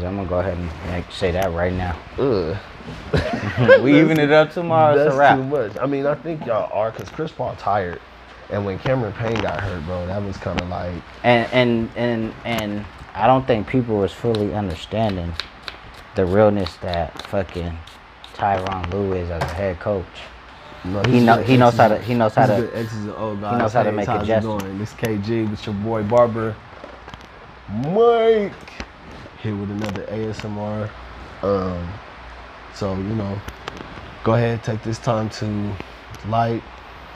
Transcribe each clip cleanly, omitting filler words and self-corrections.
I'm gonna go ahead and say that right now. Ugh. We even it up tomorrow. That's it's a wrap. too much. I mean, I think y'all are, because Chris Paul tired. And when Cameron Payne got hurt, bro, that was kind of like... And I don't think people was fully understanding the realness that fucking Tyronn Lue is as a head coach. No, he knows how to He's a good X's and O's guy. He knows how to make how's adjustments. it going? This KG with your boy Barber Mike here with another ASMR. So you know, go ahead, take this time to like,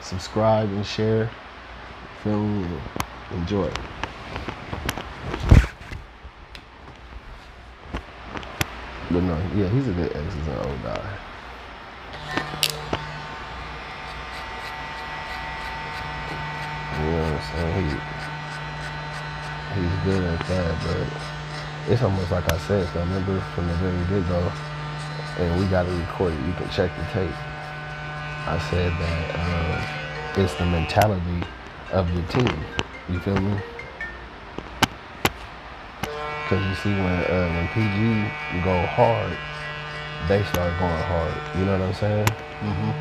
subscribe, and share. Feel me? Enjoy. But no, yeah, he's a good X's and O's guy. You know what I'm saying? He's good at that, but it's almost like I said, so I remember from the very get-go, and we got to record it, you can check the tape. I said that it's the mentality of your team, you feel me? Because you see when PG go hard, they start going hard, you know what I'm saying? Mm-hmm.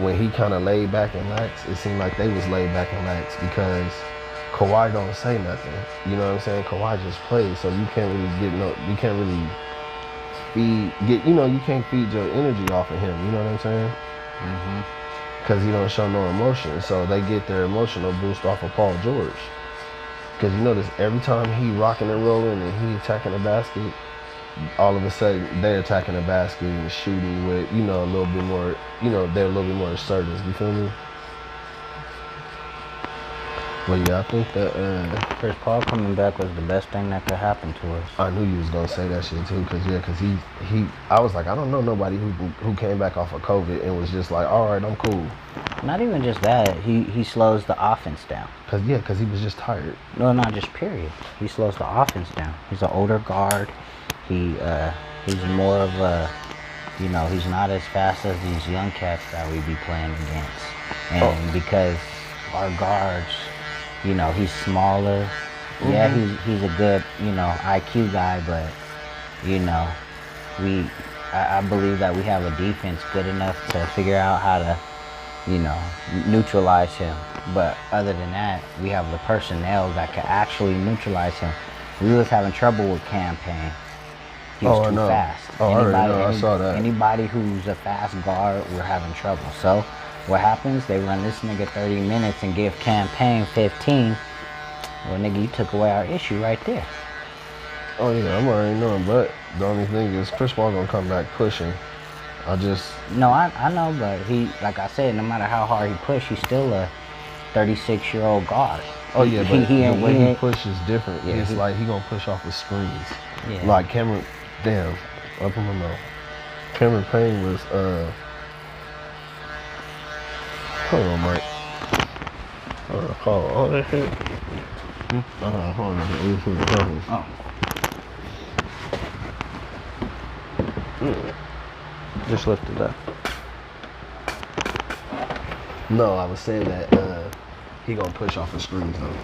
When he kind of laid back and lax, it seemed like they was laid back and lax because Kawhi don't say nothing. You know what I'm saying? Kawhi just plays, so you can't really you can't really you can't feed your energy off of him. You know what I'm saying? Mm-hmm. Because he don't show no emotion, so they get their emotional boost off of Paul George. Because you notice every time he rocking and rolling and he attacking the basket, all of a sudden they're attacking the basket and shooting with, a little bit more, they're a little bit more assertive, you feel me? But yeah, I think that Chris Paul coming back was the best thing that could happen to us. I knew you was gonna say that shit too, because I was like, I don't know nobody who came back off of COVID and was just like, all right, I'm cool. Not even just that, he slows the offense down. Cause he was just tired. No, not just period. He slows the offense down. He's an older guard. He's more of a, he's not as fast as these young cats that we be playing against. And because our guards, he's smaller. Mm-hmm. Yeah, he's a good, IQ guy, but, I believe that we have a defense good enough to figure out how to, neutralize him. But other than that, we have the personnel that can actually neutralize him. We was having trouble with Cam Payne. He was too fast. I saw that. Anybody who's a fast guard, we're having trouble. So what happens? They run this nigga 30 minutes and give Cam Payne 15. Well, nigga, you took away our issue right there. Oh yeah, I'm already knowing, but the only thing is Chris Paul gonna come back pushing. No, I know, but he, like I said, no matter how hard he push, he's still a 36-year-old guard. Oh yeah, but the way he pushes different. Yeah, it's like he gonna push off the screens. Yeah. Like Cameron, damn, up in my mouth. Cameron Payne was, hold on, Mike. Call all that shit. Hold on. Oh. Just lift it up. No, I was saying that he gonna push off the screens though.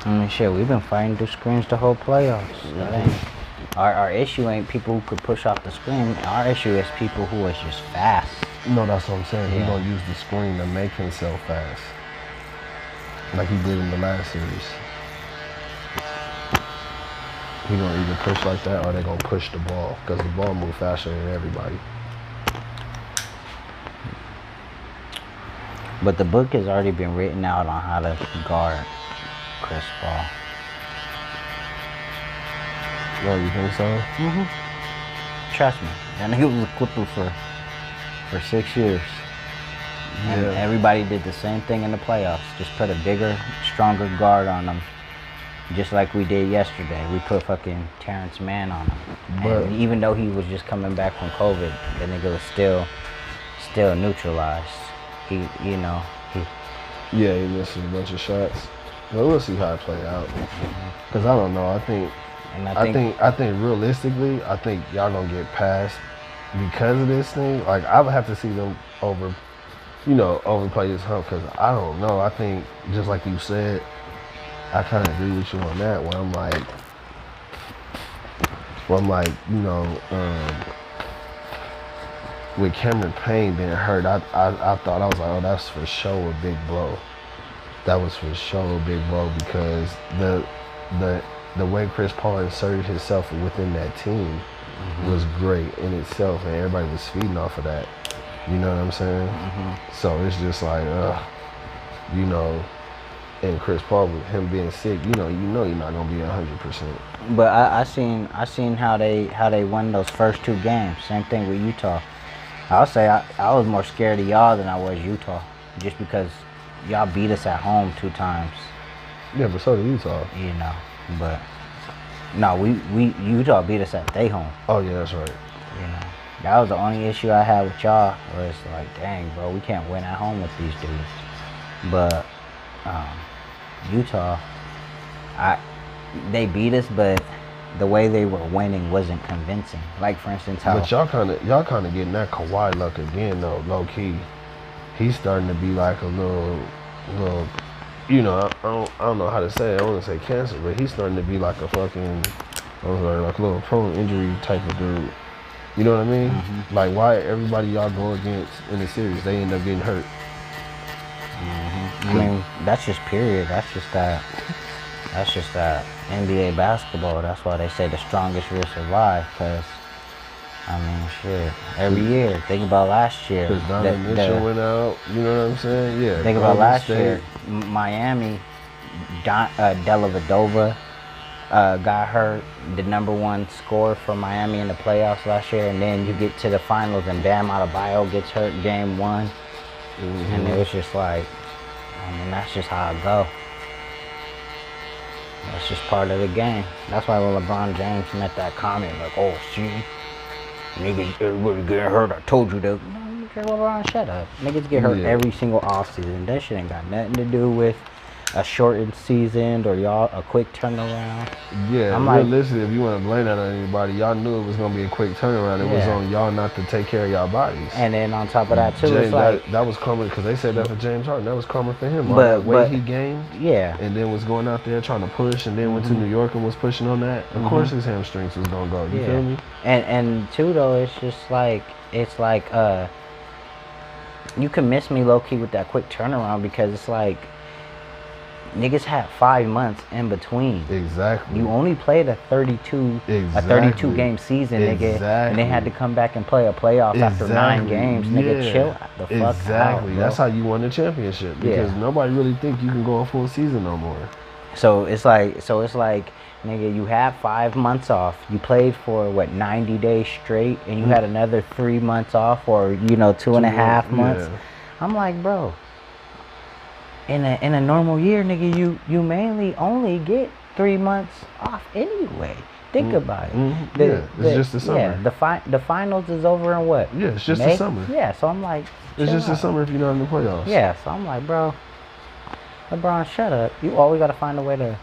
I mean, shit, we've been fighting through screens the whole playoffs. Mm-hmm. Our issue ain't people who could push off the screen. Our issue is people who is just fast. No, that's what I'm saying. Yeah. He gonna use the screen to make himself fast, like he did in the last series. He gonna either push like that or they gonna push the ball, because the ball move faster than everybody. But the book has already been written out on how to guard Chris Paul. Oh, you think so? Mm-hmm. Trust me. That nigga was a Clipper for 6 years. And everybody did the same thing in the playoffs. Just put a bigger, stronger guard on them. Just like we did yesterday. We put fucking Terrence Mann on him. And even though he was just coming back from COVID, the nigga was still neutralized. He missed a bunch of shots. Well, we'll see how it play out. Cause I don't know. I think realistically, I think y'all gonna get past because of this thing. Like I would have to see them overplay this hump. Cause I don't know. I think just like you said, I kind of agree with you on that. Where I'm like, from like, you know, with Cameron Payne being hurt, I thought, I was like, oh, that's for sure a big blow. That was for sure a big blow because the way Chris Paul inserted himself within that team was great in itself, and everybody was feeding off of that. You know what I'm saying? So it's just like, you know, and Chris Paul, with him being sick, you know, you're not gonna be 100%. But I seen how they won those first 2 games. Same thing with Utah. I'll say I was more scared of y'all than I was Utah, just because y'all beat us at home 2 times. Yeah, but so did Utah. You know, but no, we Utah beat us at their home. Oh yeah, that's right. You know, that was the only issue I had with y'all. Was like, dang, bro, we can't win at home with these dudes. But Utah, they beat us, but the way they were winning wasn't convincing. Like, for instance, how... But y'all kind of getting that Kawhi luck again, though, low key. He's starting to be like a little, you know, I don't know how to say it. I want to say cancer, but he's starting to be like a fucking, like a little prone injury type of dude. You know what I mean? Like, why everybody y'all go against in the series, they end up getting hurt. I mean, that's just period. That's just that NBA basketball. That's why they say the strongest will survive. Cause I mean, shit. Every year, think about last year. Because Donovan Mitchell went out. You know what I'm saying? Yeah. Think about last year. Miami, Dellavedova got hurt. The #1 scorer for Miami in the playoffs last year, and then you get to the finals, and Bam Adebayo gets hurt game 1. And it was just like, I mean, that's just how it go. That's just part of the game. That's why when LeBron James made that comment, like, oh, see, niggas, everybody getting hurt, I told you that. No, LeBron, shut up. Niggas get hurt every single offseason. That shit ain't got nothing to do with a shortened season or y'all a quick turnaround. Yeah, I'm realistically, if you want to blame that on anybody, y'all knew it was going to be a quick turnaround. It was on y'all not to take care of y'all bodies. And then on top of that, too, James, it's like... That was karma, because they said that for James Harden. That was karma for him. But the way he gained. Yeah. And then was going out there trying to push, and then went to New York and was pushing on that. Of course his hamstrings was going to go. You feel me? And too, though, it's just like... It's like, you can miss me low-key with that quick turnaround, because it's like... Niggas had 5 months in between. Exactly. You only played a 32 game season, nigga, and they had to come back and play a playoff after 9 games. Nigga, chill the fuck out. Exactly. That's how you won the championship, because nobody really think you can go a full season no more. So it's like, nigga, you have 5 months off. You played for what, 90 days straight, and you had another 3 months off, or 2.5 months. I'm like, bro. In a normal year, nigga, you mainly only get 3 months off anyway. Think about it. It's just the summer. Yeah, the finals is over in what? Yeah, it's just May? the summer. Yeah, so I'm like, it's just the summer if you're not in the playoffs. Yeah, so I'm like, bro, LeBron, shut up. You always gotta find a way to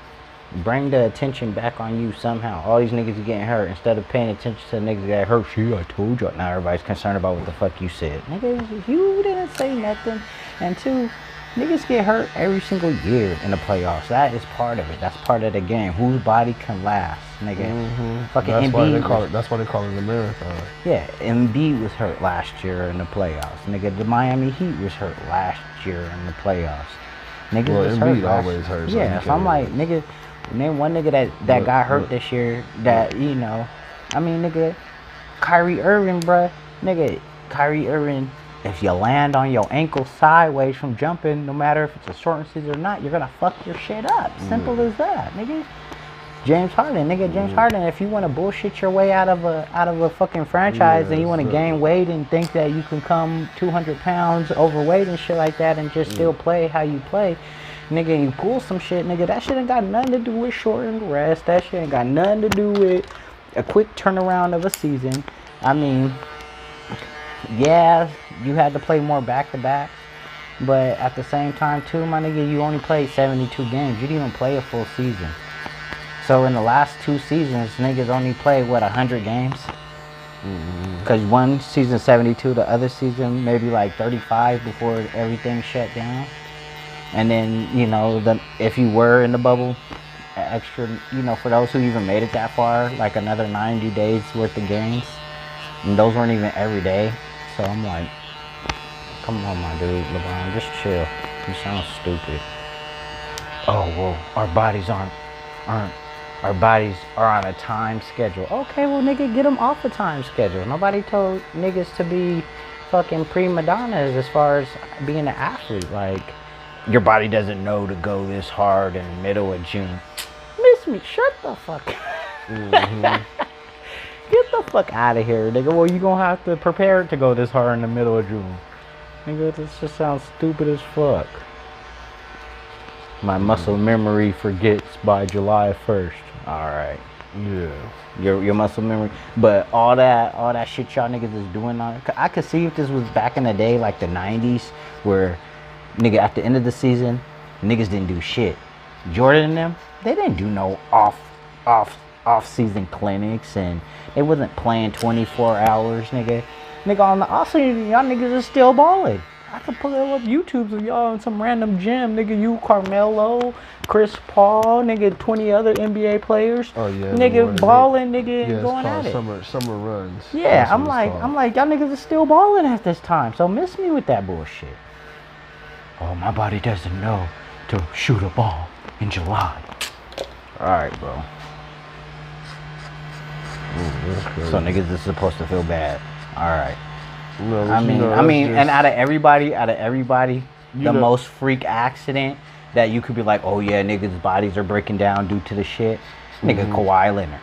bring the attention back on you somehow. All these niggas are getting hurt. Instead of paying attention to the niggas that hurt, see, I told you. Now everybody's concerned about what the fuck you said. Nigga, you didn't say nothing. And 2, niggas get hurt every single year in the playoffs. That is part of it. That's part of the game. Whose body can last, nigga. Fucking that's Embiid. Why they call it a marathon. Yeah, Embiid was hurt last year in the playoffs. Nigga, the Miami Heat was hurt last year in the playoffs. Niggas was Embiid hurt always hurt. Yeah, so I'm like, nigga, name one nigga that got hurt this year that, I mean, nigga, Kyrie Irving, bruh. Nigga, Kyrie Irving, if you land on your ankle sideways from jumping, no matter if it's a shortened season or not, you're gonna fuck your shit up. Simple as that, nigga. James Harden, nigga. James Harden, if you want to bullshit your way out of a fucking franchise and you want to gain weight and think that you can come 200 pounds overweight and shit like that and just still play how you play, nigga, you pull some shit, nigga, that shit ain't got nothing to do with shortened rest. That shit ain't got nothing to do with a quick turnaround of a season. I mean, yeah, you had to play more back-to-back, but at the same time, too, my nigga, you only played 72 games. You didn't even play a full season. So in the last 2 seasons, niggas only played, what, 100 games? Because one season 72, the other season maybe like 35 before everything shut down. And then, if you were in the bubble, extra, for those who even made it that far, like another 90 days worth of games. And those weren't even every day. So I'm like, come on, my dude, LeBron, just chill. You sound stupid. Oh, well, our bodies are on a time schedule. Okay, well, nigga, get them off the time schedule. Nobody told niggas to be fucking prima donnas as far as being an athlete. Like, your body doesn't know to go this hard in the middle of June. Miss me, shut the fuck up. Mm-hmm. Get the fuck out of here, nigga. Well, you gonna have to prepare to go this hard in the middle of June. Nigga, this just sounds stupid as fuck. My muscle memory forgets by July 1st. Alright. Yeah. Your muscle memory. But all that shit y'all niggas is doing on, I could see if this was back in the day, like the 90s, where nigga at the end of the season, niggas didn't do shit. Jordan and them, they didn't do no off season clinics, and they wasn't playing 24 hours, nigga. Nigga, on the off season, y'all niggas is still balling. I could pull up YouTubes of y'all in some random gym, nigga. You, Carmelo, Chris Paul, nigga, 20 other NBA players. Oh yeah. Nigga balling, nigga, yeah, going at it. Summer runs. Yeah, I'm like, y'all niggas is still balling at this time. So miss me with that bullshit. Oh, my body doesn't know to shoot a ball in July. All right, bro. So niggas is supposed to feel bad. All right. No, I mean, and out of everybody, the most freak accident that you could be like, oh yeah, niggas' bodies are breaking down due to the shit. Nigga, Kawhi Leonard.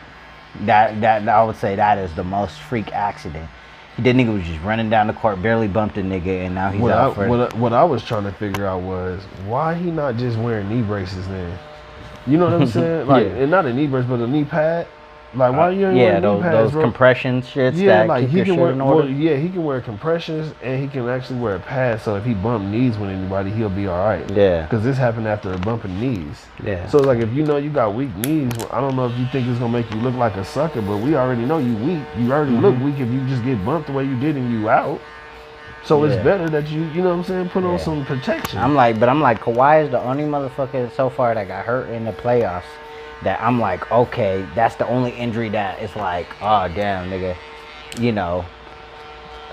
That I would say that is the most freak accident. The nigga was just running down the court, barely bumped a nigga, and now he's out for it. What I was trying to figure out was why he not just wearing knee braces then. You know what I'm saying? Like, and not a knee brace, but a knee pad. Like, why you ain't wearing knee pads, those compression shits yeah, that like keep he your can shit wear, in order? well, yeah, he can wear compressions, and he can actually wear a pad, so if he bump knees with anybody, he'll be all right. Yeah. Because this happened after a bumping knees. Yeah. So, like, if you know you got weak knees, well, I don't know if you think it's going to make you look like a sucker, but we already know you weak. You already look weak if you just get bumped the way you did and you out. So it's better that you know what I'm saying, put on some protection. I'm like, Kawhi is the only motherfucker so far that got hurt in the playoffs that I'm like, okay, that's the only injury that is like, oh damn, nigga,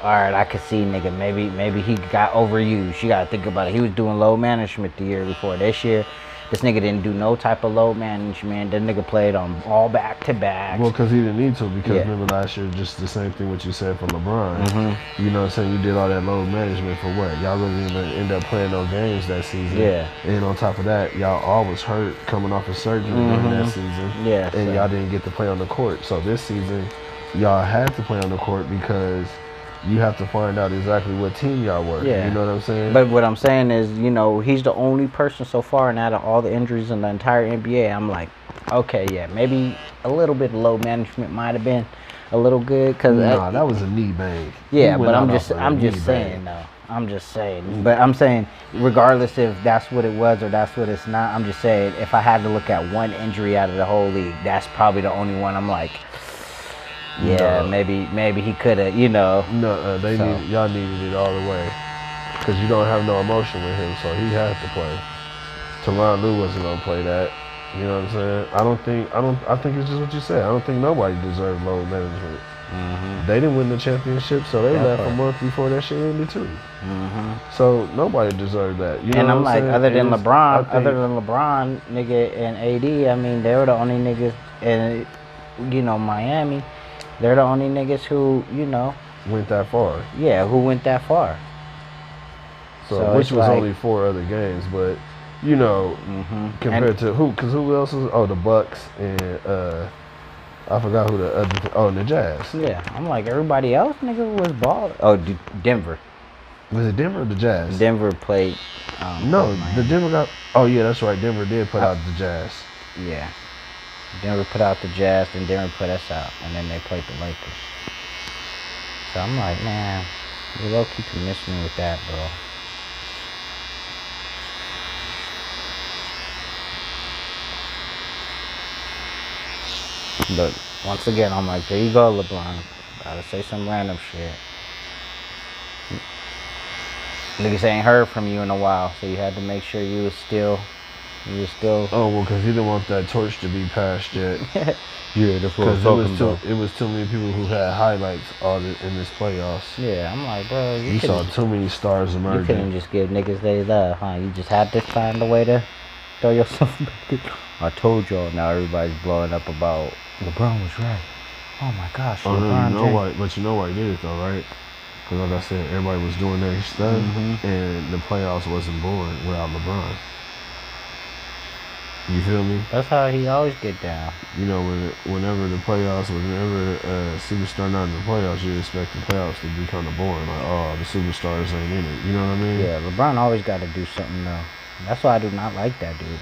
all right, I could see, nigga, maybe he got overused. You gotta think about it. He was doing load management the year before. This year, this nigga didn't do no type of load management. That nigga played on all back to back. Well, because he didn't need to, because remember last year, just the same thing what you said for LeBron. You know what I'm saying? You did all that load management for what? Y'all really didn't end up playing no games that season. Yeah. And on top of that, y'all all was hurt coming off of surgery during that season. Yeah. And y'all didn't get to play on the court. So this season, y'all had to play on the court because you have to find out exactly what team y'all were. Yeah. You know what I'm saying? But what I'm saying is, he's the only person so far, and out of all the injuries in the entire NBA, I'm like, okay, yeah, maybe a little bit of load management might have been a little good. Nah, that was a knee bang. Yeah, but I'm just saying, though. I'm just saying. But I'm saying, regardless if that's what it was or that's what it's not, I'm just saying, if I had to look at one injury out of the whole league, that's probably the only one I'm like, yeah, maybe he could have, No, y'all needed it all the way, because you don't have no emotion with him, so he had to play. Tyronn Lue wasn't gonna play that. You know what I'm saying? I think it's just what you said. I don't think nobody deserved load management. They didn't win the championship, so they left a month before that shit ended too. So nobody deserved that. You know and I'm what like, saying? other than LeBron, nigga, and AD, I mean, they were the only niggas in, Miami. They're the only niggas who, went that far. Yeah, who went that far. So which was like, only 4 other games, but compared to who? Because who else was? Oh, the Bucks and I forgot who the other. Oh, the Jazz. Yeah, I'm like, everybody else, nigga, was ball. Oh, Denver. Was it Denver or the Jazz? Denver played. No, the Denver got. Oh yeah, that's right. Denver did put out the Jazz. Yeah. Denver put out the Jazz, and Denver put us out, and then they played the Lakers. So I'm like, man, you low-key can miss me with that, bro. But once again, I'm like, there you go, LeBron. Gotta say some random shit. Niggas ain't heard from you in a while, so you had to make sure you was still He was still. Oh well, because he didn't want that torch to be passed yet. Yeah, that's what I'm Because talking about. it was too many people who had highlights in this playoffs. Yeah, I'm like, bro, You saw too many stars you emerging. couldn't just give niggas they love, huh? You just had to find a way to throw yourself back in. I told y'all. Now everybody's blowing up about LeBron was right. Oh my gosh, Oh no, LeBron you know James. why? But you know why he did it though, right? Because like I said, everybody was doing their stuff, and the playoffs wasn't born without LeBron. You feel me? That's how he always get down. You know, whenever the playoffs, whenever a superstar not in the playoffs, you expect the playoffs to be kind of boring. Like, oh, the superstars ain't in it. You know what I mean? Yeah, LeBron always got to do something though. That's why I do not like that dude.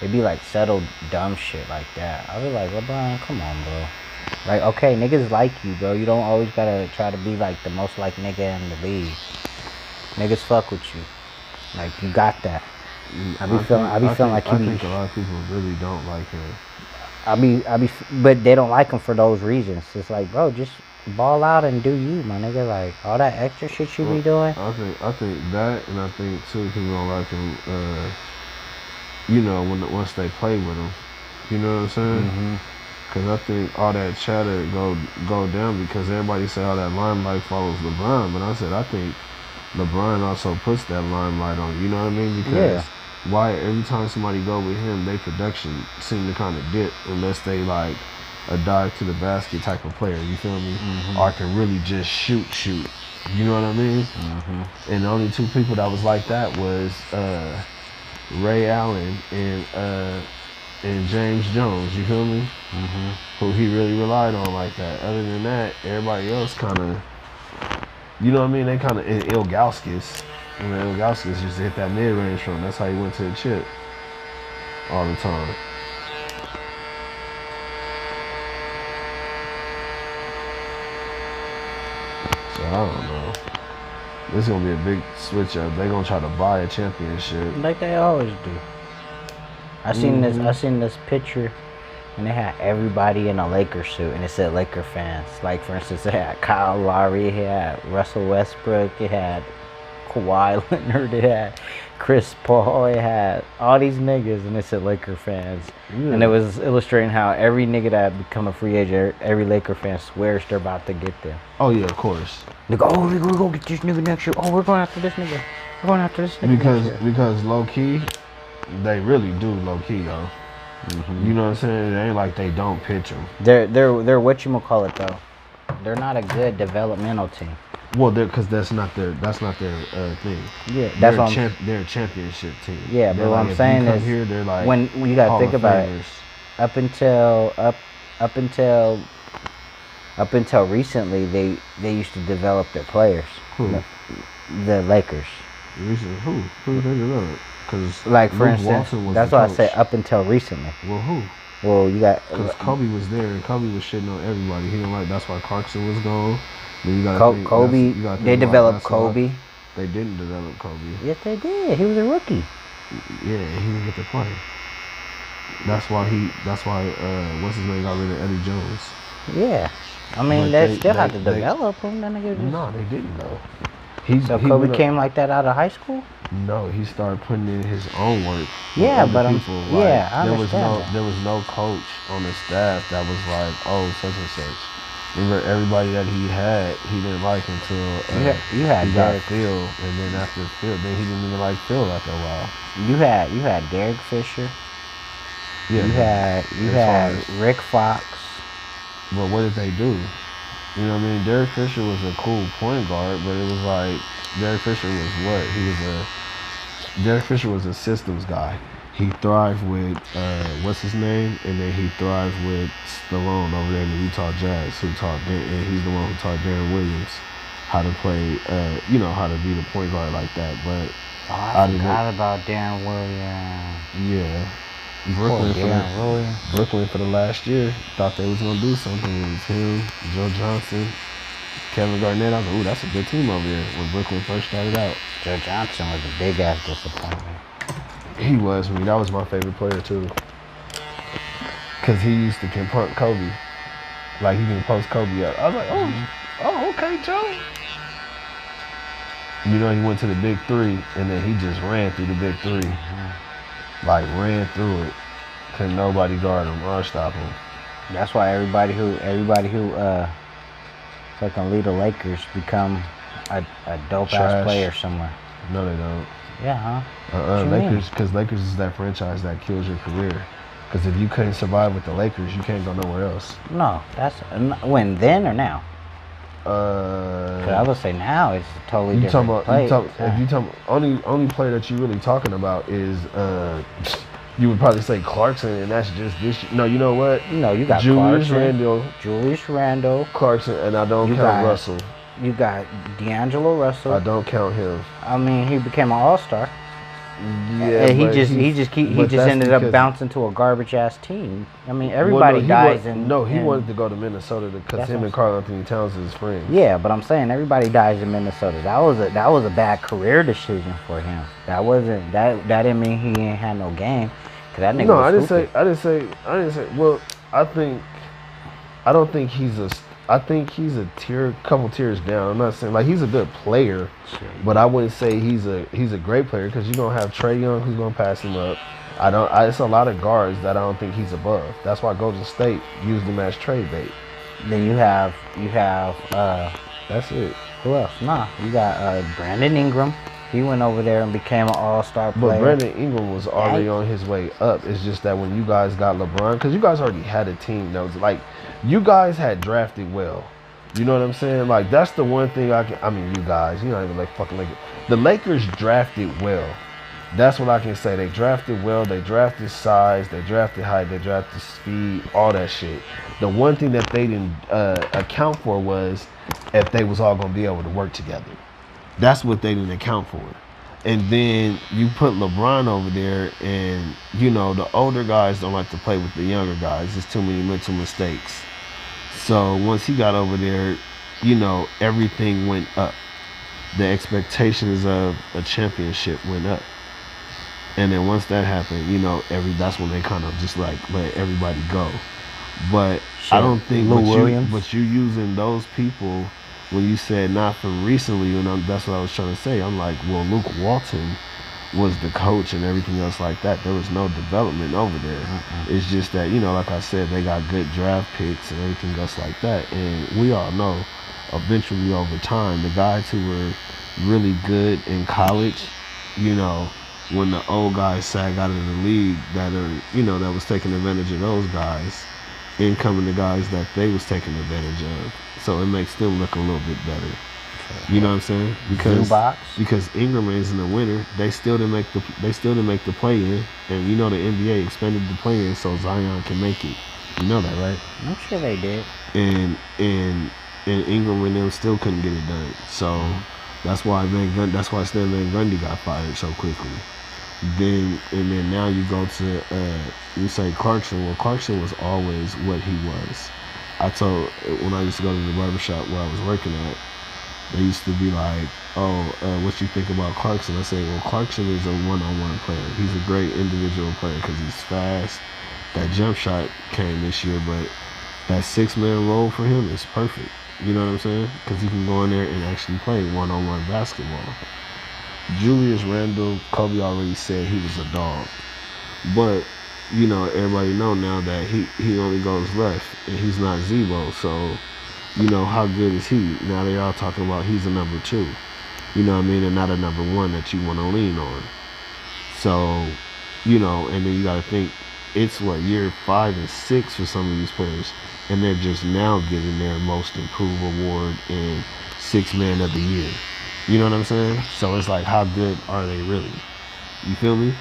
It be like settled dumb shit like that. I be like, LeBron, come on, bro. Like, okay, niggas like you, bro. You don't always gotta try to be like the most like nigga in the league. Niggas fuck with you. Like, you got that. I be feeling like I think a lot of people really don't like him. but they don't like him for those reasons. It's like, bro, just ball out and do you, my nigga. Like, all that extra shit you be doing. I think that, and I think too, people don't like him. You know, once they play with him, you know what I'm saying? Because I think all that chatter go down because everybody say all that limelight follows LeBron, but I think LeBron also puts that limelight on. You know what I mean? Because why every time somebody go with him, they production seem to kind of dip unless they like a dive to the basket type of player. You feel me? Or can really just shoot. You know what I mean? And the only two people that was like that was Ray Allen and James Jones. You feel me? Who he really relied on like that. Other than that, everybody else kind of, you know what I mean? They kind of, and Ilgauskas. You know, Ilgauskas used to hit that mid-range from. That's how he went to the chip all the time. So I don't know. This is gonna be a big switch up. They're gonna try to buy a championship. Like they always do. I seen this picture, and they had everybody in a Laker suit, and it said Laker fans. Like, for instance, it had Kyle Lowry, it had Russell Westbrook, it had Kawhi Leonard, it had Chris Paul, it had all these niggas, and it said Laker fans. And it was illustrating how every nigga that become a free agent, every Laker fan swears they're about to get them. Oh yeah, of course. They go, oh, we're gonna go get this nigga next year. Oh, we're going after this nigga. We're going after this nigga because low key, they really do low key though. You know what I'm saying? It ain't like they don't pitch them. They're whatchamacallit though. They're not a good developmental team. Well, because that's not their thing. Yeah, that's they're a championship team. Yeah, but what I'm saying is, here, they're like when you gotta think about it, up until recently, they used to develop their players. Who? The Lakers. Who did they develop? Because like for instance, that's why I say up until recently. Well, who? Well, you got because Kobe was there and Kobe was shitting on everybody. He didn't like. That's why Clarkson was gone. Then you got Kobe. They developed Kobe. They didn't develop Kobe. Yes, they did. He was a rookie. Yeah, he didn't get to play. That's why what's his name got rid of Eddie Jones. Yeah, I mean they still had to develop him. No, they didn't though. So Kobe came like that out of high school? No, he started putting in his own work. Yeah, but I understand there was no coach on the staff that was like, oh, such and such. Remember, everybody that he had, he didn't like until you had he Derek got Phil, and then after Phil, then he didn't even like Phil after a while. You had Derek Fisher. Yeah, you had Rick Fox. But what did they do? You know what I mean? Derek Fisher was a cool point guard, but it was like Derek Fisher was what? Derek Fisher was a systems guy. He thrived with what's his name, and then he thrived with Stallone over there in the Utah Jazz, and he's the one who taught Darren Williams how to play, how to be the point guard like that. But I forgot about Darren Williams. Yeah. Brooklyn for the last year thought they was gonna do something. It was him, Joe Johnson, Kevin Garnett. I was like, ooh, that's a good team over there when Brooklyn first started out. Joe Johnson was a big ass disappointment. He was for me. That was my favorite player too. Cause he used to confront Kobe. Like he can post Kobe up. I was like, oh, okay, Joe. You know, he went to the big three and then he just ran through the big three. like ran through it. Couldn't nobody guard him or stop him. That's why everybody who fucking lead the Lakers become a dope ass player somewhere. No, they don't. Yeah, huh? Lakers, because Lakers is that franchise that kills your career. Because if you couldn't survive with the Lakers, you can't go nowhere else. No, that's when then or now. I would say now it's a totally different play. If you talk, only player that you really talking about is you would probably say Clarkson, and that's just this. No, you know what? No, you got Julius Randle, Clarkson, and I don't count Russell. You got D'Angelo Russell. I don't count him. I mean, he became an all-star. Yeah, and he just ended up bouncing to a garbage ass team. I mean, everybody dies in. No, he wanted to go to Minnesota because him and Karl Anthony Towns is friends. Yeah, but I'm saying everybody dies in Minnesota. That was a bad career decision for him. That didn't mean he ain't had no game. Cause that nigga. No, was I didn't say. Well, I think he's a couple tiers down. I'm not saying like he's a good player, but I wouldn't say he's a great player because you're gonna have Trae Young who's gonna pass him up. It's a lot of guards that I don't think he's above. That's why Golden State used him as trade bait. Then you have. That's it. Who else? Nah, you got Brandon Ingram. He went over there and became an all-star player. But Brandon Ingram was already on his way up. It's just that when you guys got LeBron, because you guys already had a team that was like, you guys had drafted well. You know what I'm saying? Like, that's the one thing you guys, you're not even like fucking Lakers. The Lakers drafted well. That's what I can say. They drafted well. They drafted size. They drafted height. They drafted speed. All that shit. The one thing that they didn't account for was if they was all going to be able to work together. That's what they didn't account for. And then you put LeBron over there, and, you know, the older guys don't like to play with the younger guys. There's too many mental mistakes. So once he got over there, you know, everything went up. The expectations of a championship went up. And then once that happened, you know, that's when they kind of just like let everybody go. But I don't think but you using those people when you said not from recently, and that's what I was trying to say. I'm like, well, Luke Walton was the coach and everything else like that. There was no development over there. It's just that, you know, like I said, they got good draft picks and everything else like that. And we all know eventually over time, the guys who were really good in college, you know, when the old guys sag out of the league that was taking advantage of those guys, in coming the guys that they was taking advantage of. So it makes them look a little bit better. You know what I'm saying? Because Ingram is in the winter, they still didn't make the play in, and you know the NBA expanded the play in so Zion can make it. You know that, right? I'm sure they did. And Ingram and them still couldn't get it done. So that's why Stan Van Gundy got fired so quickly. Then now you go to you say Clarkson. Well, Clarkson was always what he was. When I used to go to the barbershop where I was working at, they used to be like, what you think about Clarkson? I say, well, Clarkson is a one-on-one player. He's a great individual player because he's fast. That jump shot came this year, but that six-man role for him is perfect. You know what I'm saying? Because he can go in there and actually play one-on-one basketball. Julius Randle, Kobe already said he was a dog. But, you know, everybody know now that he only goes left, and he's not Zebo, so, you know, how good is he? Now they all talking about he's a number 2. You know what I mean? And not a number 1 that you want to lean on. So, you know, and then you got to think, it's year 5 and 6 for some of these players, and they're just now getting their most improved award in 6th man of the year. You know what I'm saying? So it's like, how good are they really? You feel me?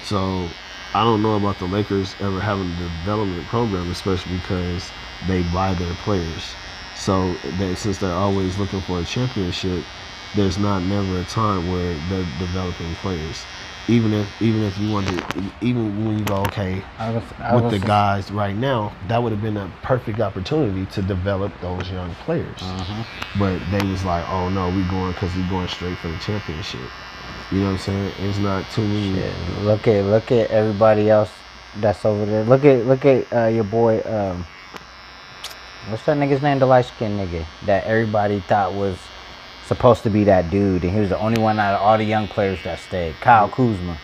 So I don't know about the Lakers ever having a development program, especially because they buy their players. So since they're always looking for a championship, there's never a time where they're developing players. Even if you want to, even when you go, okay, with the guys right now, that would have been a perfect opportunity to develop those young players. But they was like, oh no, we going straight for the championship. You know what I'm saying? It's not too many. Look at everybody else that's over there. Look at your boy. What's that nigga's name? The light skinned nigga that everybody thought was supposed to be that dude, and he was the only one out of all the young players that stayed. Kyle Kuzma.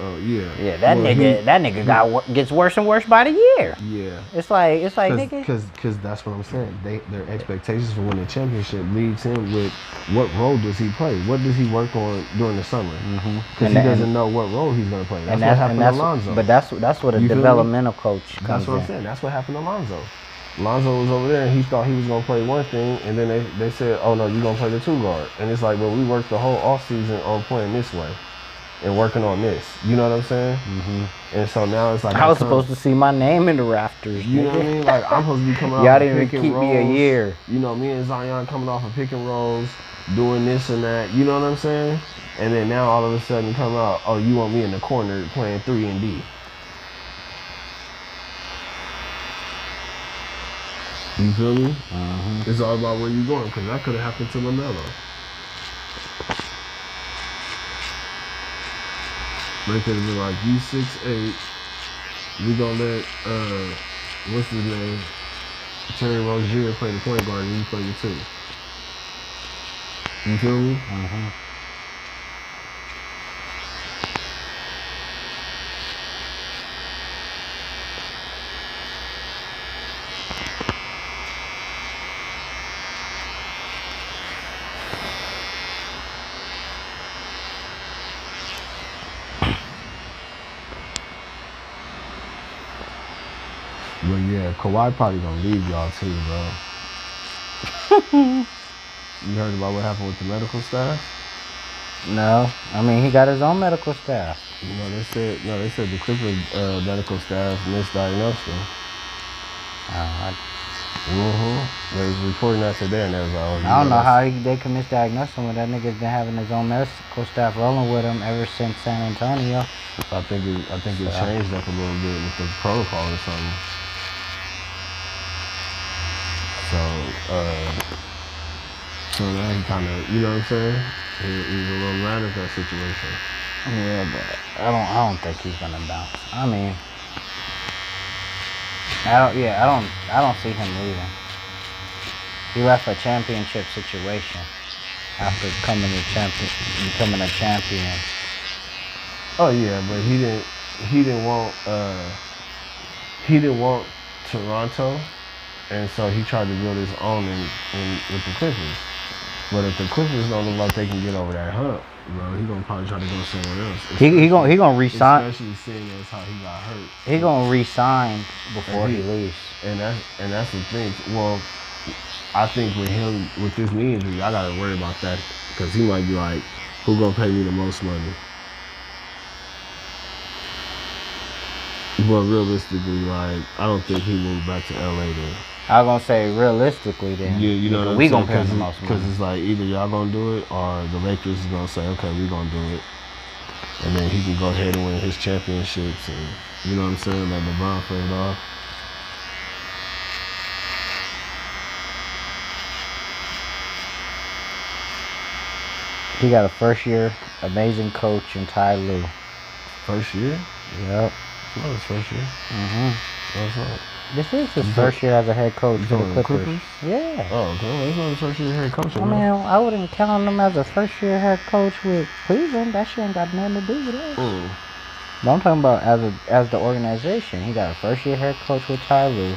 Oh yeah. Yeah, that Well, nigga gets worse and worse by the year. Yeah. It's like nigga. Because that's what I'm saying. Their expectations for winning the championship leads him with what role does he play? What does he work on during the summer? Because he doesn't know what role he's going to play. That's what happened to Alonzo. But that's what a developmental coach comes in. That's what I'm saying. That's what happened to Alonzo. Alonzo was over there and he thought he was going to play one thing, and then they said, oh no, you're going to play the 2 guard. And it's like, well, we worked the whole offseason on playing this way and working on this. You know what I'm saying? And so now it's like I was supposed to see my name in the rafters. You know what I mean? Like I'm supposed to be coming off Y'all of didn't pick even and keep me a rolls. year. You know, me and Zion coming off of pick and rolls, doing this and that. You know what I'm saying? And then now all of a sudden come out, oh, you want me in the corner playing 3 and D. You feel me? It's all about where you going, because that could have happened to LaMelo. They could have been like, you 6'8", we gonna let what's his name? Terry Rozier play the point guard and you play the 2. You feel me? But yeah, Kawhi probably gonna leave y'all too, bro. You heard about what happened with the medical staff? No, I mean he got his own medical staff. You know, they said the Clippers medical staff misdiagnosed him. They was reporting that today, and they was like, oh, I don't know how they can misdiagnose him when that nigga's been having his own medical staff rolling with him ever since San Antonio. So I think it changed up a little bit with the protocol or something. So now he kind of, you know what I'm saying? He's a little mad at that situation. Yeah, but I don't think he's gonna bounce. I mean, I don't see him leaving. He left a championship situation after becoming a champion. Oh yeah, but he didn't want Toronto, and so he tried to build his own with the Clippers. But if the Clippers don't look like they can get over that hump, bro, he gonna probably try to go somewhere else. He gonna resign. Especially seeing as how he got hurt. He gonna resign before he leaves. And that's the thing. Well, I think with him with this knee injury, I gotta worry about that because he might be like, who gonna pay me the most money? But realistically, like, I don't think he moved back to LA then. I was gonna say realistically then. Yeah, you know what we I'm gonna saying? pay him the most money. Because it's like either y'all gonna do it or the Lakers is gonna say, okay, we gonna do it, and then he can go ahead and win his championships, and you know what I'm saying? Like LeBron fade off. He got a first-year amazing coach in Ty Lue. First year? Yep. It's not his first year. That's not. This is his first year as a head coach for the Clippers. Yeah. Oh, okay. That's not his first year head coach. I mean, I wouldn't count him as a first-year head coach with Cleveland. That shit ain't got nothing to do with it. But I'm talking about as the organization. He got a first-year head coach with Ty Lue.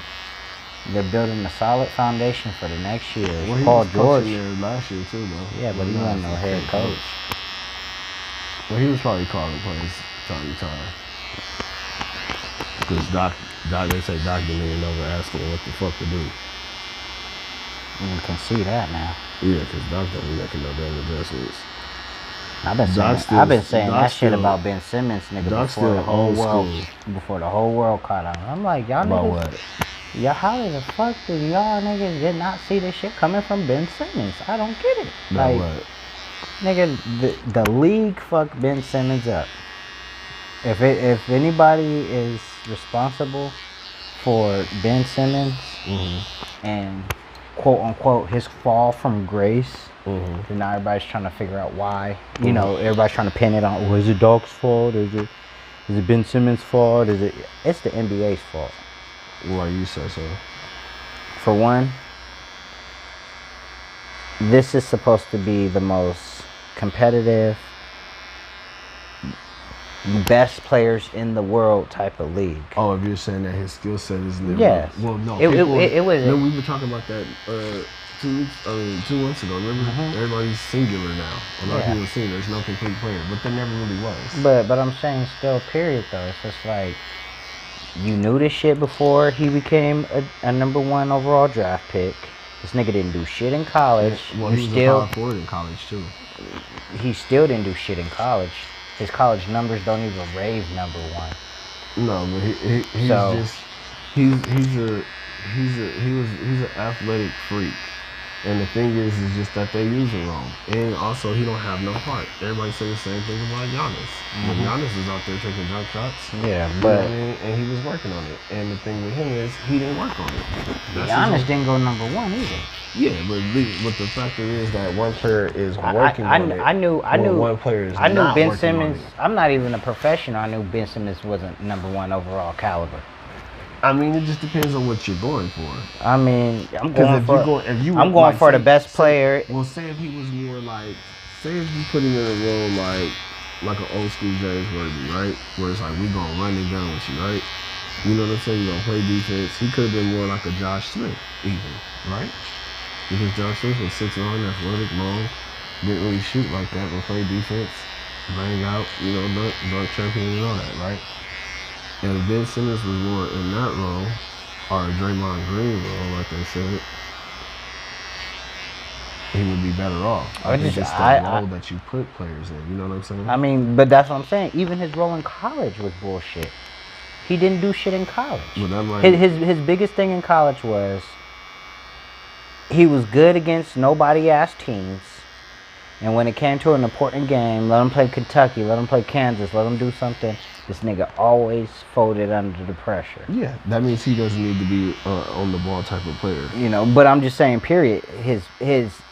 They're building a solid foundation for the next year. Well, Paul he was George. there last year too, though. Yeah, but he wasn't no head coach. Well, he was probably calling plays time to time. Because Doc, they say Doc didn't even never ask him what the fuck to do. You can see that now. Yeah, because Doc don't be making no damn adjustments. I've been saying that shit about Ben Simmons, nigga, before the whole world caught on. I'm like, y'all about niggas. What? Yeah, how the fuck did y'all niggas did not see this shit coming from Ben Simmons? I don't get it. About Like, what? nigga, the league fucked Ben Simmons up. If anybody is responsible for Ben Simmons and quote unquote his fall from grace, then now everybody's trying to figure out why. You know, everybody's trying to pin it on, is it Doc's fault? Is it Ben Simmons' fault? It's the NBA's fault. Why you say so? For one, this is supposed to be the most competitive best players in the world type of league. Oh, if you're saying that his skill set is never. Yes. Well, no. It was. No, we were talking about that 2 months ago. Remember, everybody's singular now. A lot of people are saying there's no complete player, but there never really was. But I'm saying still, period though. It's just like you knew this shit before he became a number 1 overall draft pick. This nigga didn't do shit in college. Well, he was a power forward in college too. He still didn't do shit in college. His college numbers don't even rave number 1. No, but he's an athletic freak. And the thing is just that they use it wrong. And also, he don't have no heart. Everybody say the same thing about Giannis. But Giannis is out there taking jump shots. Yeah, but... You know what I mean? And he was working on it. And the thing with him is, he didn't work on it. Giannis didn't go number 1 either. Yeah, but the factor is that one player is working on it. I knew one player is not Ben working Simmons. on it. I'm not even a professional. I knew Ben Simmons wasn't number 1 overall caliber. I mean, it just depends on what you're going for. I mean, I'm going for for the best player. Well, say if he was more like, say if you put him in a role like an old school James Worthy, right? Where it's like, we gonna run and gun with you, right? You know what I'm saying? You gonna play defense. He could have been more like a Josh Smith, even, right? Because Josh Smith was 6'9", athletic, long, didn't really shoot like that, but played defense, bang out, dunk champion and all that, right? And if Ben Simmons was more in that role, or a Draymond Green role, like they said, he would be better off. I think it's the role that you put players in. You know what I'm saying? I mean, but that's what I'm saying. Even his role in college was bullshit. He didn't do shit in college. Well, his biggest thing in college was he was good against nobody-ass teams. And when it came to an important game, let him play Kentucky, let him play Kansas, let him do something. This nigga always folded under the pressure. Yeah, that means he doesn't need to be on the ball type of player. But I'm just saying, period.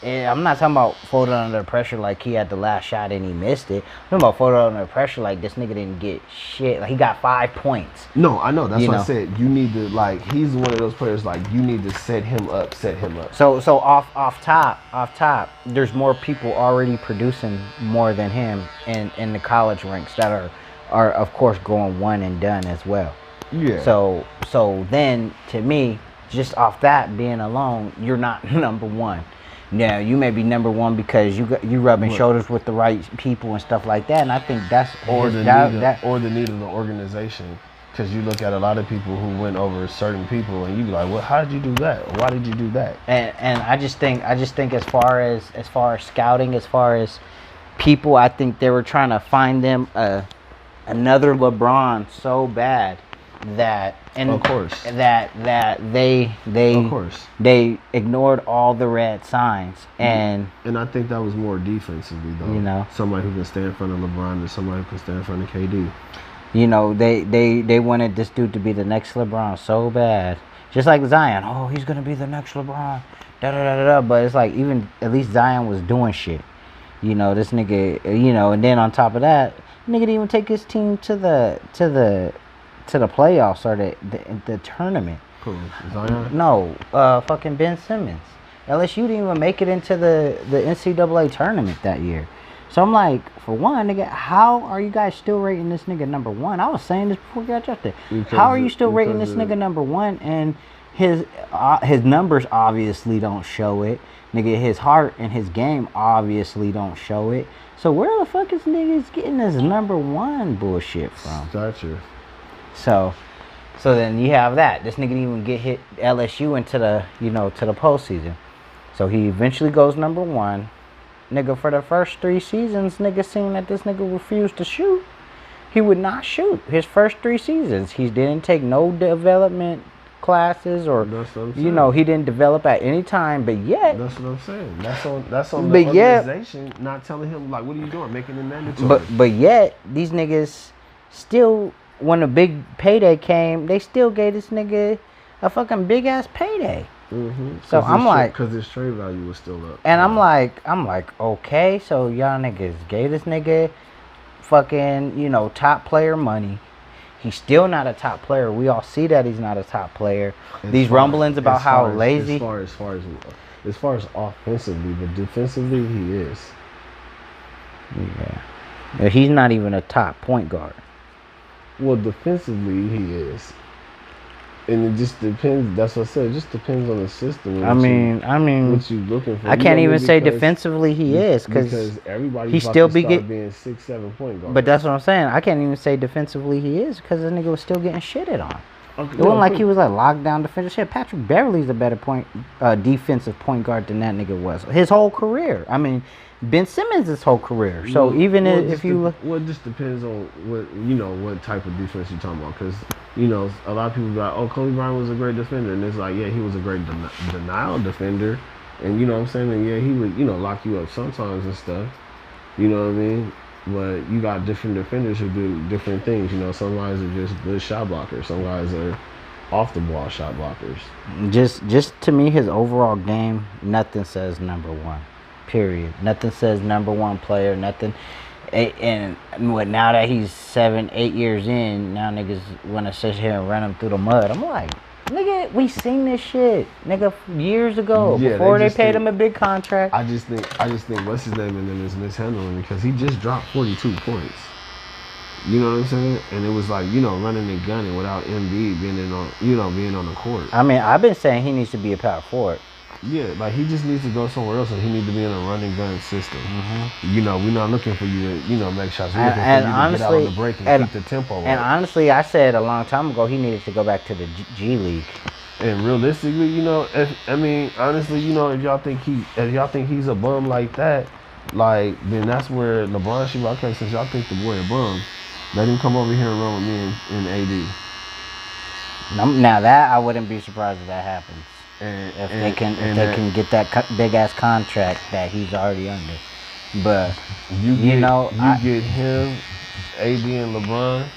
I'm not talking about folded under pressure like he had the last shot and he missed it. I'm talking about folded under pressure like this nigga didn't get shit. Like he got 5 points. No, I know. That's what I said. You need to he's one of those players you need to set him up. So off top, there's more people already producing more than him in the college ranks that are of course going one and done as well. Yeah. So then to me, just off that being alone, you're not number 1. Now you may be number 1 because you rubbing shoulders with the right people and stuff like that, and I think that's or the need of the organization. Because you look at a lot of people who went over certain people, and you be like, "Well, how did you do that? Or why did you do that?" And I just think as far as scouting, as far as people, I think they were trying to find them another LeBron so bad that of course that they of course they ignored all the red signs and I think that was more defensively though. Somebody who can stand in front of LeBron and somebody who can stand in front of KD. They wanted this dude to be the next LeBron so bad. Just like Zion. Oh, he's going to be the next LeBron. Da-da-da-da-da. But it's like, even at least Zion was doing shit. This nigga, and then on top of that, nigga didn't even take his team to the playoffs or the tournament. Cool. Zion? No, fucking Ben Simmons. LSU didn't even make it into the NCAA tournament that year. So I'm like, for one, nigga, how are you guys still rating this nigga number 1? I was saying this before we got drafted. How are you still rating this nigga number 1 and his numbers obviously don't show it? Nigga, his heart and his game obviously don't show it. So where the fuck is niggas getting this number 1 bullshit from? Gotcha. So then you have that. This nigga didn't even get hit LSU into the to the postseason. So he eventually goes number 1. Nigga, for the first 3 seasons, nigga seen that this nigga refused to shoot. He would not shoot. His first 3 seasons, he didn't take no development classes or, he didn't develop at any time. But yet, that's what I'm saying. That's on the organization not telling him what are you doing, making it mandatory. But yet, these niggas still, when a big payday came, they still gave this nigga a fucking big ass payday. Mm-hmm. So I'm like, because his trade value was still up, and I'm like, okay, so y'all niggas gave this nigga fucking top player money. He's still not a top player. We all see that he's not a top player. These rumblings about how lazy. As far as offensively, but defensively he is. Yeah. He's not even a top point guard. Well, defensively he is, and it just depends. That's what I said. It just depends on the system. I mean, what you looking for. I can't even say defensively he is because everybody's he about still to start being 6-7 point guard. But that's what I'm saying. I can't even say defensively he is because the nigga was still getting shitted on. Okay, It wasn't like he was like lockdown defender. Shit, Patrick Beverly's a better defensive point guard than that nigga was his whole career. I mean, Ben Simmons his whole career. So even if you look, well, it just depends on what type of defense you're talking about. Because a lot of people be like, oh, Kobe Bryant was a great defender, and it's like, yeah, he was a great denial defender, and you know what I'm saying, and yeah, he would lock you up sometimes and stuff. You know what I mean? But you got different defenders who do different things. Some guys are just good shot blockers. Some guys are off the ball shot blockers. Just to me, his overall game, nothing says number one. Period. Nothing says number one player. Nothing. And now that he's 7-8 years in, now niggas want to sit here and run him through the mud. I'm like, nigga, we seen this shit, nigga, years ago before they paid him a big contract. I just think what's his name and them is mishandling because he just dropped 42 points. You know what I'm saying? And it was like running and gunning without Embiid being on the court. I mean, I've been saying he needs to be a power forward. Yeah, like he just needs to go somewhere else, and he needs to be in a running gun system. Mm-hmm. We're not looking for you to make shots. We're looking and for you honestly, to get out on the break and keep the tempo up. And honestly, I said a long time ago he needed to go back to the G League. And realistically, honestly, if y'all think he's a bum like that, then that's where LeBron should be. Okay, since y'all think the boy a bum, let him come over here and run with me and AD. Now that I wouldn't be surprised if that happens. If they can get that big ass contract that he's already under, but you get him, AD and LeBron.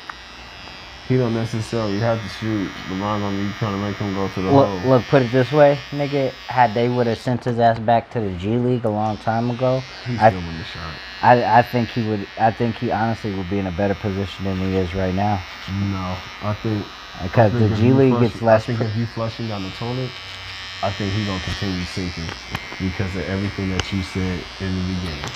He don't necessarily have to shoot. LeBron gonna be trying to make him go to the hole. Look, put it this way, nigga. Had they would have sent his ass back to the G League a long time ago, he's still in the shot. I think he would. I think he honestly would be in a better position than he is right now. No, I think because the G League gets less. I think if you flushing down the toilet, I think he's gonna continue sinking because of everything that you said in the beginning.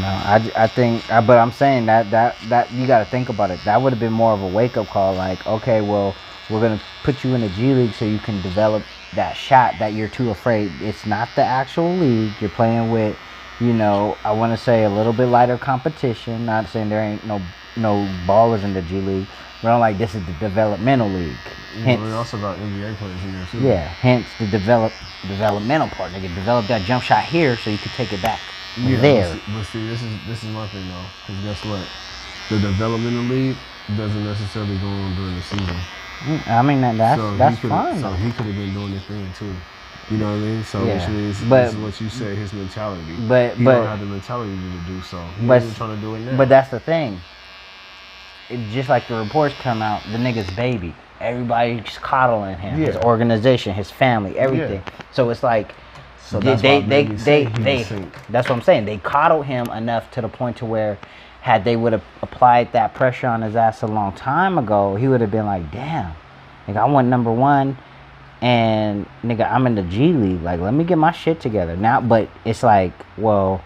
No, I think, but I'm saying that you got to think about it. That would have been more of a wake up call. Like, okay, well, we're gonna put you in the G League so you can develop that shot that you're too afraid. It's not the actual league. You're playing with, I want to say a little bit lighter competition. Not saying there ain't no ballers in the G League. But I'm like, this is the developmental league. Hence, we also got NBA players in there too. Yeah, hence the developmental part. They can develop that jump shot here so you can take it back there. But see, this is my thing though. Because guess what? The developmental league doesn't necessarily go on during the season. I mean, that's fine. So he could have been doing his thing too. You know what I mean? So which means this is what you said, his mentality. But he don't have the mentality to do so. He ain't trying to do it now. But that's the thing. Just like the reports come out, the nigga's baby. Everybody's coddling him. His organization, his family, everything. Yeah. So it's like that's what I'm saying. They coddled him enough to the point to where had they would have applied that pressure on his ass a long time ago, he would have been like, damn, nigga, I want number one and nigga, I'm in the G League. Like, let me get my shit together. Now, but it's like, well,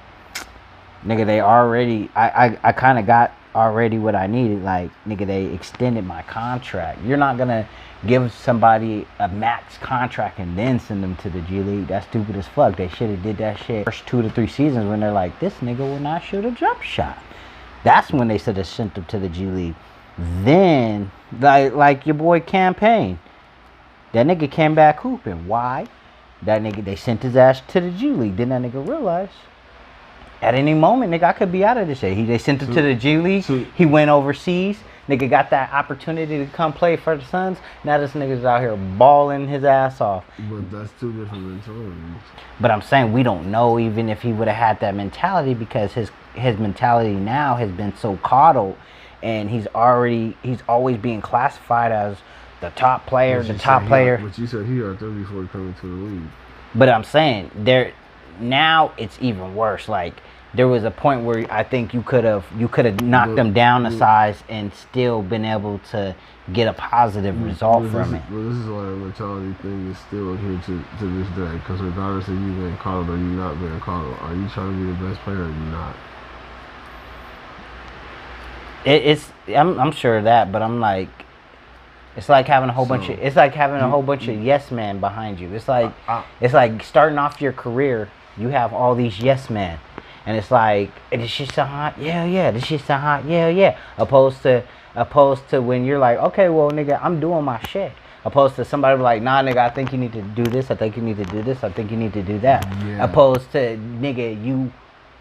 nigga, they already I kinda got already what I needed. Like, nigga, they extended my contract. You're not gonna give somebody a max contract and then send them to the G League. That's stupid as fuck. They should have did that shit first 2 to 3 seasons when they're like, this nigga will not shoot a jump shot. That's when they should have sent him to the G League. Then, like your boy Campaign, that nigga came back hooping. Why? That nigga, they sent his ass to the G League. Then that nigga realized, at any moment, nigga, I could be out of this shit. They sent him to the G League. He went overseas. Nigga got that opportunity to come play for the Suns. Now this nigga's out here balling his ass off. But that's 2 different mentalities. But I'm saying we don't know even if he would have had that mentality because his mentality now has been so coddled, and he's always being classified as the top player, But you said he out there before he came into the league. But I'm saying now it's even worse. Like, there was a point where I think you could have knocked them down a size and still been able to get a positive result from it. Well, this is why the mentality thing is still here to this day. Because regardless of you being coddled or you not being coddled, are you trying to be the best player or you not? I'm sure of that, but I'm like, it's like having a whole bunch of yes men behind you. It's like starting off your career, you have all these yes men, and it's like, this shit so hot, yeah. This shit so hot, yeah. Opposed to when you're like, okay, well, nigga, I'm doing my shit. Opposed to somebody like, nah, nigga, I think you need to do this. I think you need to do this. I think you need to do that. Yeah. Opposed to, nigga, you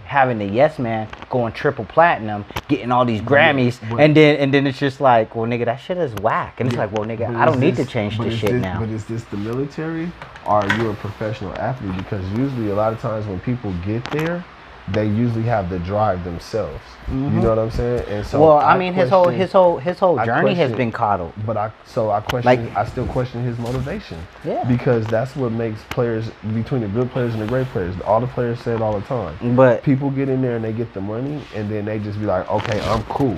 having the yes man going triple platinum, getting all these Grammys, and then it's just like, well, nigga, that shit is whack. And it's like, well, nigga, I don't need to change this shit now. But is this the military, or are you a professional athlete? Because usually a lot of times when people get there, they usually have the drive themselves. Mm-hmm. You know what I'm saying? And so, well, I mean, his whole journey has been coddled. But I still question his motivation. Yeah. Because that's what makes players, between the good players and the great players. All the players say it all the time. But people get in there and they get the money, and then they just be like, okay, I'm cool.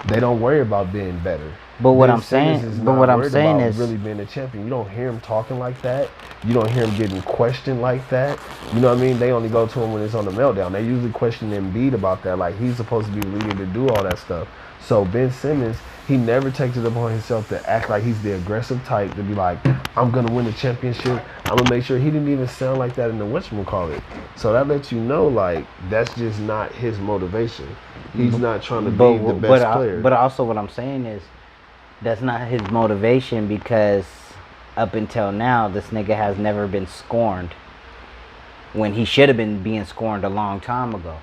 They don't worry about being better. But what I'm saying is really being a champion. You don't hear him talking like that. You don't hear him getting questioned like that. You know what I mean? They only go to him when it's on the meltdown. They usually question Embiid about that. Like, he's supposed to be leading to do all that stuff. So Ben Simmons, he never takes it upon himself to act like he's the aggressive type, to be like, I'm going to win the championship. I'm going to make sure. He didn't even sound like that in the whatchamacallit. So that lets you know, like, that's just not his motivation. He's not trying to be the best player. But also what I'm saying is, that's not his motivation, because up until now, this nigga has never been scorned when he should have been being scorned a long time ago.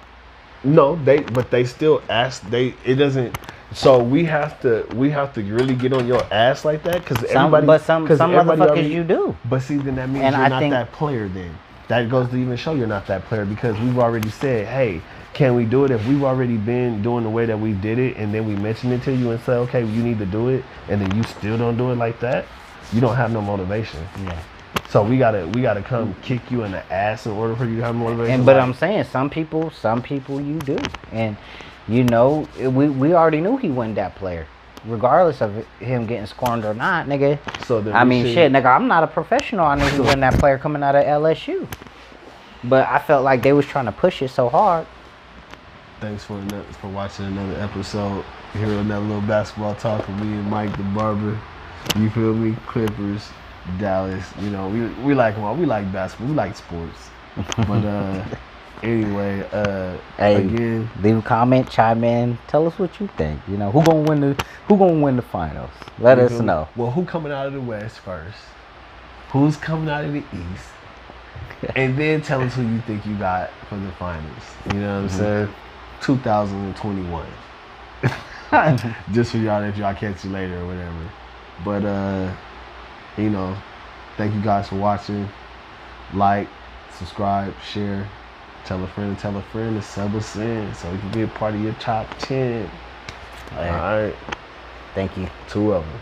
No, but they still ask. It doesn't. So we have to really get on your ass like that, because everybody. But some motherfuckers already, you do. But see, then that means you're not that player. Then that goes to even show you're not that player, because we've already said, hey, can we do it? If we've already been doing the way that we did it, and then we mention it to you and say, okay, you need to do it, and then you still don't do it like that, you don't have no motivation. Yeah. So we gotta come kick you in the ass in order for you to have motivation. But I'm saying some people you do, and you know, we already knew he wasn't that player, regardless of him getting scorned or not, nigga. So then shit, nigga, I'm not a professional. I knew he wasn't that player coming out of LSU, but I felt like they was trying to push it so hard. Thanks for watching another episode. Here another little basketball talk with me and Mike the Barber. You feel me? Clippers, Dallas. You know, we like them all. We like basketball. We like sports. But anyway, hey, again, leave a comment, chime in, tell us what you think. You know, who gonna win the finals? Let us know. Well, who coming out of the West first? Who's coming out of the East? And then tell us who you think you got for the finals. You know what I'm saying? 2021. Just for y'all, if y'all catch you later or whatever. But you know, thank you guys for watching. Like, subscribe, share, tell a friend to sub us in so we can be a part of your top 10. All right. Thank you. 2 of them.